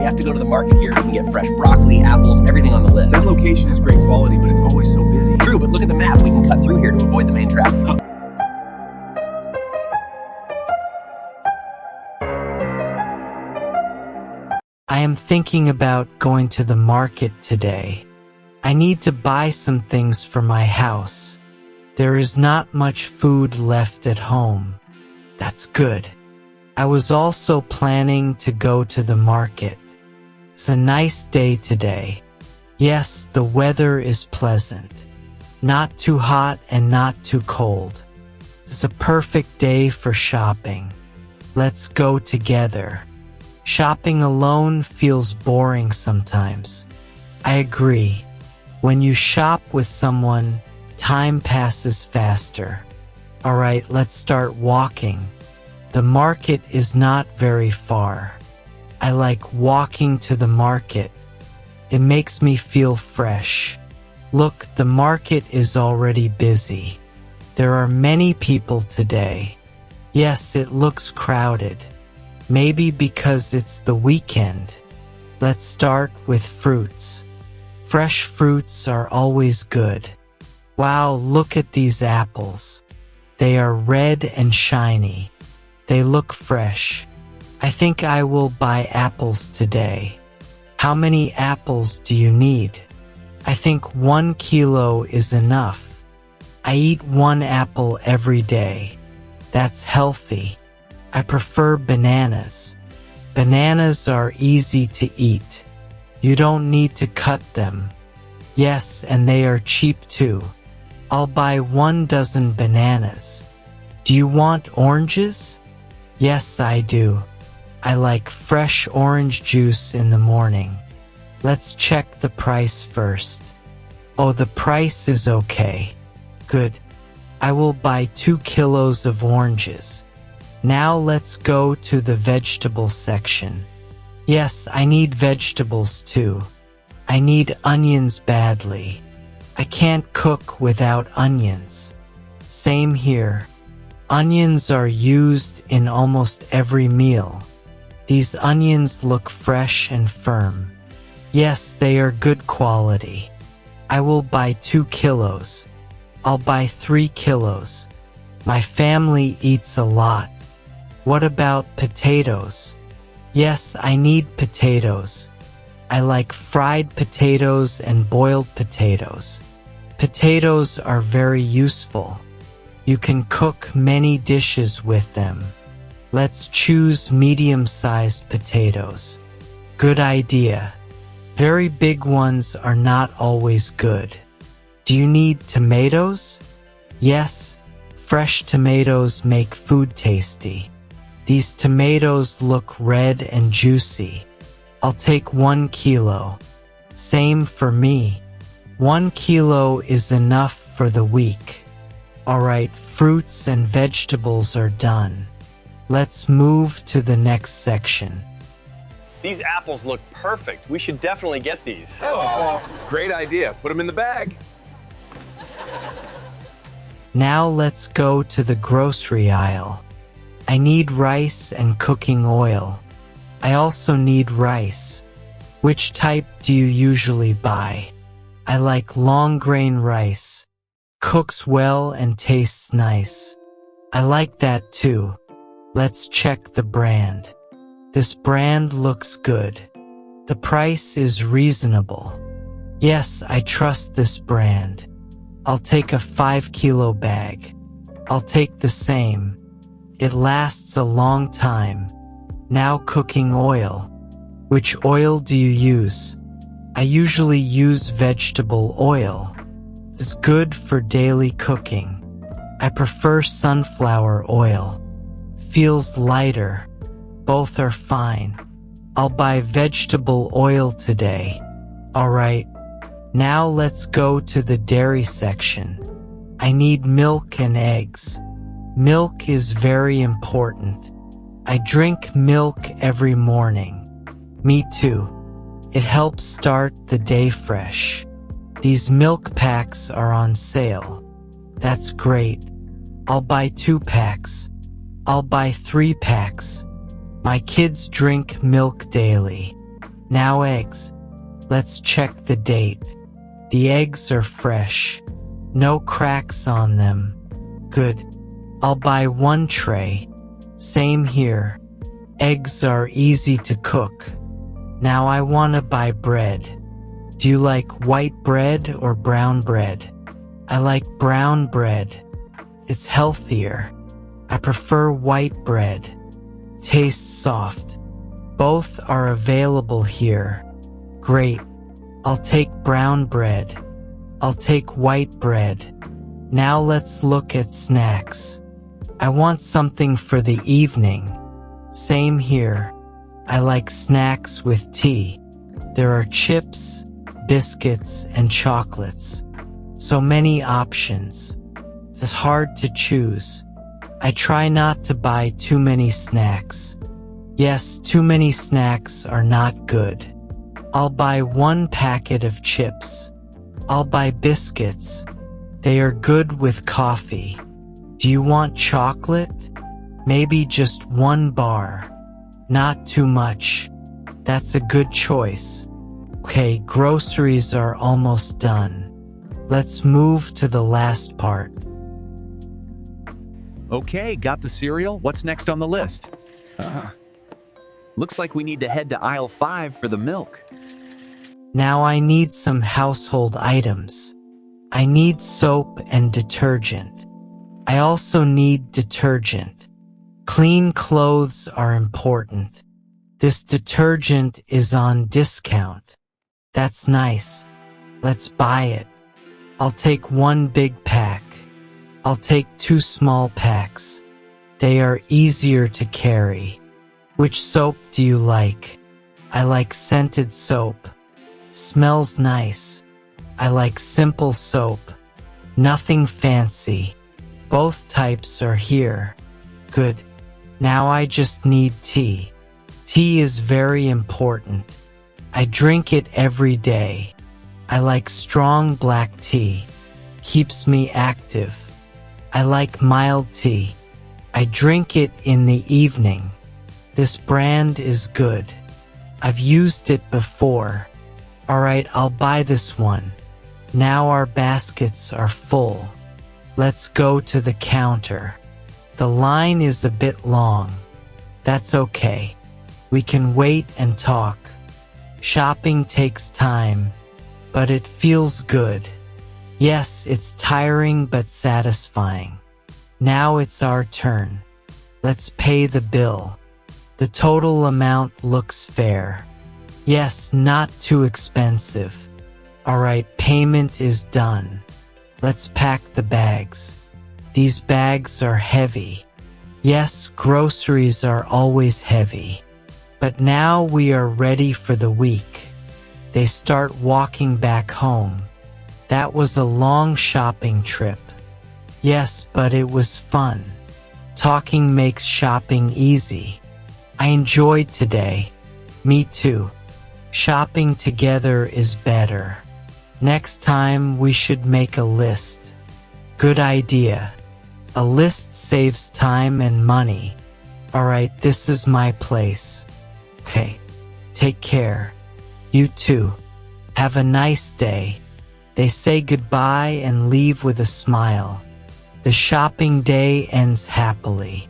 You have to go to the market here. You can get fresh broccoli, apples, everything on the list. That location is great quality, but it's always so busy. True, but look at the map. We can cut through here to avoid the main traffic. I am thinking about going to the market today. I need to buy some things for my house. There is not much food left at home. That's good. I was also planning to go to the market. It's a nice day today. Yes, the weather is pleasant. Not too hot and not too cold. It's a perfect day for shopping. Let's go together. Shopping alone feels boring sometimes. I agree. When you shop with someone, time passes faster. All right, let's start walking. The market is not very far. I like walking to the market. It makes me feel fresh. Look, the market is already busy. There are many people today. Yes, it looks crowded. Maybe because it's the weekend. Let's start with fruits. Fresh fruits are always good. Wow, look at these apples. They are red and shiny. They look fresh. I think I will buy apples today. How many apples do you need? I think 1 kilo is enough. I eat 1 apple every day. That's healthy. I prefer bananas. Bananas are easy to eat. You don't need to cut them. Yes, and they are cheap too. I'll buy 1 dozen bananas. Do you want oranges? Yes, I do. I like fresh orange juice in the morning. Let's check the price first. Oh, the price is okay. Good. I will buy 2 kilos of oranges. Now let's go to the vegetable section. Yes, I need vegetables too. I need onions badly. I can't cook without onions. Same here. Onions are used in almost every meal. These onions look fresh and firm. Yes, they are good quality. I will buy 2 kilos. I'll buy 3 kilos. My family eats a lot. What about potatoes? Yes, I need potatoes. I like fried potatoes and boiled potatoes. Potatoes are very useful. You can cook many dishes with them. Let's choose medium-sized potatoes. Good idea. Very big ones are not always good. Do you need tomatoes? Yes, fresh tomatoes make food tasty. These tomatoes look red and juicy. I'll take 1 kilo. Same for me. 1 kilo is enough for the week. Alright, fruits and vegetables are done. Let's move to the next section. These apples look perfect. We should definitely get these. Oh, great idea. Put them in the bag. Now let's go to the grocery aisle. I need rice and cooking oil. I also need rice. Which type do you usually buy? I like long grain rice. Cooks well and tastes nice. I like that too. Let's check the brand. This brand looks good. The price is reasonable. Yes, I trust this brand. I'll take a 5 kilo bag. I'll take the same. It lasts a long time. Now cooking oil. Which oil do you use? I usually use vegetable oil. It's good for daily cooking. I prefer sunflower oil. Feels lighter. Both are fine. I'll buy vegetable oil today. Alright. Now let's go to the dairy section. I need milk and eggs. Milk is very important. I drink milk every morning. Me too. It helps start the day fresh. These milk packs are on sale. That's great. I'll buy 2 packs. I'll buy 3 packs. My kids drink milk daily. Now eggs. Let's check the date. The eggs are fresh. No cracks on them. Good. I'll buy 1 tray. Same here. Eggs are easy to cook. Now I want to buy bread. Do you like white bread or brown bread? I like brown bread. It's healthier. I prefer white bread. Tastes soft. Both are available here. Great. I'll take brown bread. I'll take white bread. Now let's look at snacks. I want something for the evening. Same here. I like snacks with tea. There are chips, biscuits, and chocolates. So many options. It's hard to choose. I try not to buy too many snacks. Yes, too many snacks are not good. I'll buy 1 packet of chips. I'll buy biscuits. They are good with coffee. Do you want chocolate? Maybe just 1 bar. Not too much. That's a good choice. Okay, groceries are almost done. Let's move to the last part. Okay, got the cereal. What's next on the list? Looks like we need to head to aisle 5 for the milk. Now I need some household items. I need soap and detergent. I also need detergent. Clean clothes are important. This detergent is on discount. That's nice. Let's buy it. I'll take 1 big pack. I'll take 2 small packs. They are easier to carry. Which soap do you like? I like scented soap. Smells nice. I like simple soap. Nothing fancy. Both types are here. Good. Now I just need tea. Tea is very important. I drink it every day. I like strong black tea. Keeps me active. I like mild tea. I drink it in the evening. This brand is good. I've used it before. Alright, I'll buy this one. Now our baskets are full. Let's go to the counter. The line is a bit long. That's okay. We can wait and talk. Shopping takes time, but it feels good. Yes, it's tiring but satisfying. Now it's our turn. Let's pay the bill. The total amount looks fair. Yes, not too expensive. Alright, payment is done. Let's pack the bags. These bags are heavy. Yes, groceries are always heavy. But now we are ready for the week. They start walking back home. That was a long shopping trip. Yes, but it was fun. Talking makes shopping easy. I enjoyed today. Me too. Shopping together is better. Next time we should make a list. Good idea. A list saves time and money. Alright, this is my place. Okay, take care. You too. Have a nice day. They say goodbye and leave with a smile. The shopping day ends happily.